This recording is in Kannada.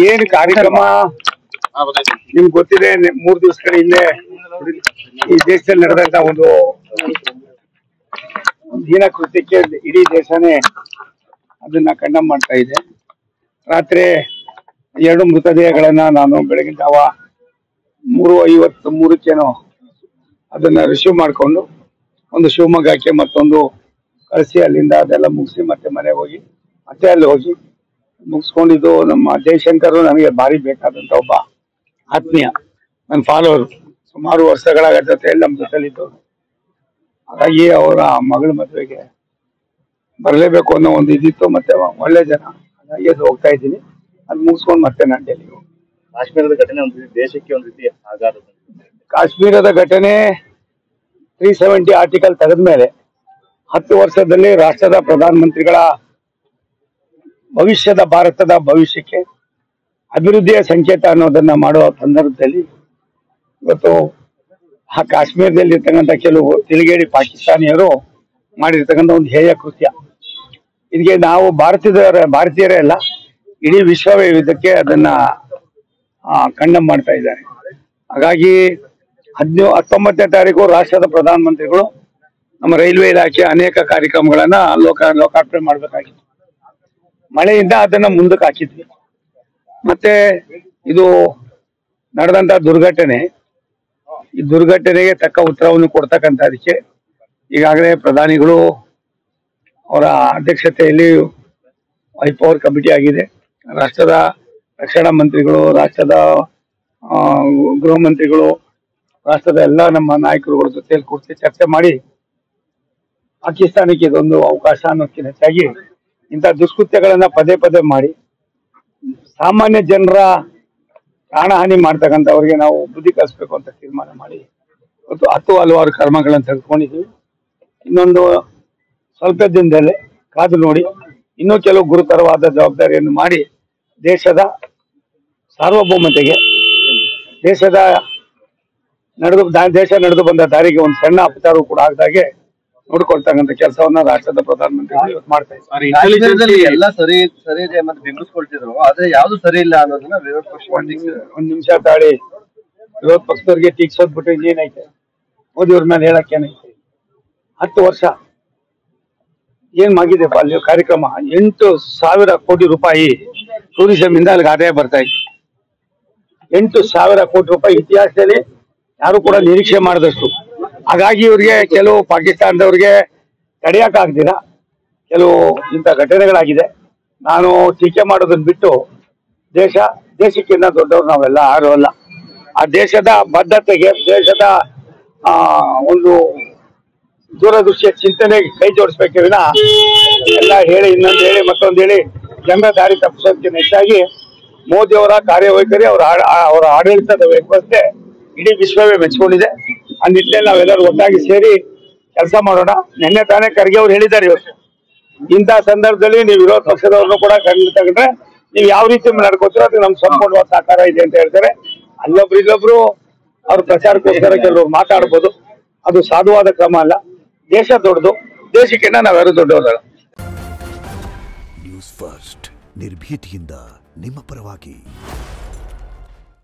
ಏನು ಕಾರ್ಯಕ್ರಮ ನಿಮ್ಗೆ ಗೊತ್ತಿದೆ. 3 ದಿವಸಗಳ ಹಿಂದೆ ಈ ದೇಶದಲ್ಲಿ ನಡೆದಂತ ಒಂದು ಹೀನ ಕೃತ್ಯಕ್ಕೆ ಇಡೀ ದೇಶನೇ ಅದನ್ನ ಕಂಡಮ್ ಮಾಡ್ತಾ ಇದೆ. ರಾತ್ರಿ 2 ಮೃತದೇಹಗಳನ್ನ ನಾನು ಬೆಳಗಿನ ಜಾವ 3:53 ಅದನ್ನ ರಿಸೀವ್ ಮಾಡ್ಕೊಂಡು ಒಂದು ಶಿವಮೊಗ್ಗಕ್ಕೆ ಮತ್ತೊಂದು ಕಳಿಸಿ ಅಲ್ಲಿಂದ ಅದೆಲ್ಲ ಮುಗಿಸಿ ಮತ್ತೆ ಮನೆಗೆ ಹೋಗಿ ಮತ್ತೆ ಅಲ್ಲಿ ಹೋಗಿ ಮುಗಿಸ್ಕೊಂಡಿದ್ದು. ನಮ್ಮ ಜಯಶಂಕರ್ ನನಗೆ ಭಾರಿ ಬೇಕಾದಂತ ಒಬ್ಬ ಆತ್ಮೀಯ, ನನ್ನ ಫಾಲೋವರ್, ಸುಮಾರು ವರ್ಷಗಳ ಜೊತೆಯಲ್ಲಿ ನಮ್ಮ ಜೊತೆಲಿದ್ದವರು. ಹಾಗಾಗಿ ಅವರ ಮಗಳ ಮದುವೆಗೆ ಬರಲೇಬೇಕು ಅನ್ನೋ ಒಂದು ಇದಿತ್ತು, ಮತ್ತೆ ಒಳ್ಳೆ ಜನ, ಹಾಗಾಗಿ ಅದು ಹೋಗ್ತಾ ಇದ್ದೀನಿ. ಅದು ಮುಗಿಸ್ಕೊಂಡು ಮತ್ತೆ ನಾನು ಡೆಲ್ಲಿಗೆ ಹೋಗಿ. ಕಾಶ್ಮೀರದ ಘಟನೆ ಒಂದು ರೀತಿ ದೇಶಕ್ಕೆ ಒಂದು ರೀತಿ ಆಘಾತ. ಕಾಶ್ಮೀರದ ಘಟನೆ 370 ಆರ್ಟಿಕಲ್ ತೆಗೆದ ಮೇಲೆ 10 ವರ್ಷದಲ್ಲಿ ರಾಷ್ಟ್ರದ ಪ್ರಧಾನಮಂತ್ರಿಗಳ ಭವಿಷ್ಯದ ಭಾರತದ ಭವಿಷ್ಯಕ್ಕೆ ಅಭಿವೃದ್ಧಿಯ ಸಂಕೇತ ಅನ್ನೋದನ್ನ ಮಾಡುವ ಸಂದರ್ಭದಲ್ಲಿ ಇವತ್ತು ಆ ಕಾಶ್ಮೀರದಲ್ಲಿ ಇರ್ತಕ್ಕಂಥ ಕೆಲವು ತಿರುಗೇಡಿ ಪಾಕಿಸ್ತಾನಿಯರು ಮಾಡಿರ್ತಕ್ಕಂಥ ಒಂದು ಹೇಯ ಕೃತ್ಯ. ಇದಕ್ಕೆ ನಾವು ಭಾರತೀಯರೇ ಅಲ್ಲ, ಇಡೀ ವಿಶ್ವವೇ ಇದಕ್ಕೆ ಅದನ್ನ ಕಂಡಮ್ ಮಾಡ್ತಾ ಇದ್ದಾರೆ. ಹಾಗಾಗಿ 19ನೇ ತಾರೀಕು ರಾಷ್ಟ್ರದ ಪ್ರಧಾನಮಂತ್ರಿಗಳು ನಮ್ಮ ರೈಲ್ವೆ ಇಲಾಖೆ ಅನೇಕ ಕಾರ್ಯಕ್ರಮಗಳನ್ನ ಲೋಕಾರ್ಪಣೆ ಮಾಡಬೇಕಾಗಿತ್ತು. ಮಳೆಯಿಂದ ಅದನ್ನ ಮುಂದಕ್ಕೆ ಹಾಕಿದ್ವಿ. ಮತ್ತೆ ಇದು ನಡೆದಂತ ದುರ್ಘಟನೆ, ಈ ದುರ್ಘಟನೆಗೆ ತಕ್ಕ ಉತ್ತರವನ್ನು ಕೊಡ್ತಕ್ಕಂಥದಕ್ಕೆ ಈಗಾಗಲೇ ಪ್ರಧಾನಿಗಳು ಅವರ ಅಧ್ಯಕ್ಷತೆಯಲ್ಲಿ ಹೈಪವರ್ ಕಮಿಟಿ ಆಗಿದೆ. ರಾಷ್ಟ್ರದ ರಕ್ಷಣಾ ಮಂತ್ರಿಗಳು, ರಾಷ್ಟ್ರದ ಗೃಹ ಮಂತ್ರಿಗಳು, ರಾಷ್ಟ್ರದ ಎಲ್ಲ ನಮ್ಮ ನಾಯಕರುಗಳ ಜೊತೆಯಲ್ಲಿ ಕೂರಿಸಿ ಚರ್ಚೆ ಮಾಡಿ ಪಾಕಿಸ್ತಾನಕ್ಕೆ ಇದೊಂದು ಅವಕಾಶ ಅನ್ನೋದಕ್ಕಿಂತ ಹೆಚ್ಚಾಗಿ ಇಂಥ ದುಷ್ಕೃತ್ಯಗಳನ್ನ ಪದೇ ಪದೇ ಮಾಡಿ ಸಾಮಾನ್ಯ ಜನರ ಪ್ರಾಣಹಾನಿ ಮಾಡ್ತಕ್ಕಂಥವ್ರಿಗೆ ನಾವು ಬುದ್ಧಿ ಕಲಿಸ್ಬೇಕು ಅಂತ ತೀರ್ಮಾನ ಮಾಡಿ ಇವತ್ತು 10 ಹಲವಾರು ಕರ್ಮಗಳನ್ನು ತೆಗೆದುಕೊಂಡಿದ್ದೀವಿ. ಇನ್ನೊಂದು ಸ್ವಲ್ಪ ದಿನದಲ್ಲೇ ಕಾದು ನೋಡಿ ಇನ್ನೂ ಕೆಲವು ಗುರುತರವಾದ ಜವಾಬ್ದಾರಿಯನ್ನು ಮಾಡಿ ದೇಶದ ಸಾರ್ವಭೌಮತೆಗೆ, ದೇಶ ನಡೆದು ಬಂದ ದಾರಿಗೆ ಒಂದು ಸಣ್ಣ ಅಪಚಾರವೂ ಕೂಡ ಆಗದಾಗೆ ನೋಡ್ಕೊಳ್ತಕ್ಕಂಥ ಕೆಲಸವನ್ನ ರಾಷ್ಟ್ರದ ಪ್ರಧಾನಮಂತ್ರಿಗಳು ಇವತ್ತು ಮಾಡ್ತಾ ಇದ್ದಾರೆ. ಎಲ್ಲ ಸರಿ ಇದೆ ಮತ್ತೆ ಬಿಂಬಿಸ್ಕೊಳ್ತಿದ್ರು, ಆದ್ರೆ ಯಾವ್ದು ಸರಿ ಇಲ್ಲ ಅನ್ನೋದನ್ನ ವಿರೋಧ ಪಕ್ಷ ಒಂದ್ ನಿಮಿಷ ತಾಳಿ. ವಿರೋಧ ಪಕ್ಷದವ್ರಿಗೆ ಟೀಕ್ಸೋದ್ ಬಿಟ್ಟು ಇನ್ನೇನೈತೆ, ಮೋದಿ ಅವ್ರ ಮೇಲೆ ಹೇಳಕ್ ಏನೈತೆ? 10 ವರ್ಷ ಏನ್ ಆಗಿದೆ ಅಲ್ಲಿ ಕಾರ್ಯಕ್ರಮ? 8,000 ಕೋಟಿ ರೂಪಾಯಿ ಟೂರಿಸಂ ಇಂದ ಅಲ್ಲಿಗೆ ಆದಾಯ ಬರ್ತಾ ಇದೆ. 8,000 ಕೋಟಿ ರೂಪಾಯಿ ಇತಿಹಾಸದಲ್ಲಿ ಯಾರು ಕೂಡ ನಿರೀಕ್ಷೆ ಮಾಡಿದಷ್ಟು. ಹಾಗಾಗಿ ಇವ್ರಿಗೆ ಕೆಲವು ಪಾಕಿಸ್ತಾನದವ್ರಿಗೆ ತಡೆಯಕ್ ಆಗ್ದಿರ ಕೆಲವು ಇಂಥ ಘಟನೆಗಳಾಗಿದೆ. ನಾನು ಟೀಕೆ ಮಾಡೋದನ್ನ ಬಿಟ್ಟು ದೇಶಕ್ಕಿಂತ ದೊಡ್ಡವ್ರು ನಾವೆಲ್ಲ ಯಾರು ಅಲ್ಲ. ಆ ದೇಶದ ಬದ್ಧತೆಗೆ, ದೇಶದ ಒಂದು ದೂರದೃಷ್ಟಿಯ ಚಿಂತನೆಗೆ ಕೈ ಜೋಡಿಸ್ಬೇಕೆ ವಿನ ಎಲ್ಲ ಹೇಳಿ ಇನ್ನೊಂದು ಹೇಳಿ ಮತ್ತೊಂದು ಹೇಳಿ ಜನರ ದಾರಿ ತಪ್ಪಿಸೋದಕ್ಕಿಂತ ಹೆಚ್ಚಾಗಿ ಮೋದಿ ಅವರ ಕಾರ್ಯವೈಖರಿ, ಅವರ ಆಡಳಿತದ ವ್ಯವಸ್ಥೆ ಇಡೀ ವಿಶ್ವವೇ ಮೆಚ್ಕೊಂಡಿದೆ. ಆ ನಿಟ್ಟಿನಲ್ಲಿ ನಾವೆಲ್ಲರೂ ಒಟ್ಟಾಗಿ ಸೇರಿ ಕೆಲಸ ಮಾಡೋಣ. ನಿನ್ನೆ ತಾನೇ ಖರ್ಗೆ ಅವ್ರು ಹೇಳಿದ್ದಾರೆ, ಇವತ್ತು ಇಂಥ ಸಂದರ್ಭದಲ್ಲಿ ನೀವು ವಿರೋಧ ಪಕ್ಷದವ್ರನ್ನು ಕೂಡ ಕಂಡು ತಗೊಂಡ್ರೆ ನೀವು ಯಾವ ರೀತಿ ನಡ್ಕೋತೀರೋ ಅದು ನಮ್ಗೆ ಸಂಪೂರ್ಣವಾದ ಸಹಕಾರ ಇದೆ ಅಂತ ಹೇಳ್ತಾರೆ. ಇಲ್ಲೊಬ್ರು ಅವ್ರ ಪ್ರಚಾರಕ್ಕೋಸ್ಕರ ಕೆಲವರು ಮಾತಾಡ್ಬೋದು, ಅದು ಸಾಧುವಾದ ಕ್ರಮ ಅಲ್ಲ. ದೇಶ ದೊಡ್ಡದು, ದೇಶಕ್ಕಿಂತ ನಾವ್ಯಾರು ದೊಡ್ಡವರಲ್ಲ. ನ್ಯೂಸ್ ಫಸ್ಟ್, ನಿರ್ಭೀತಿಯಿಂದ ನಿಮ್ಮ ಪರವಾಗಿ.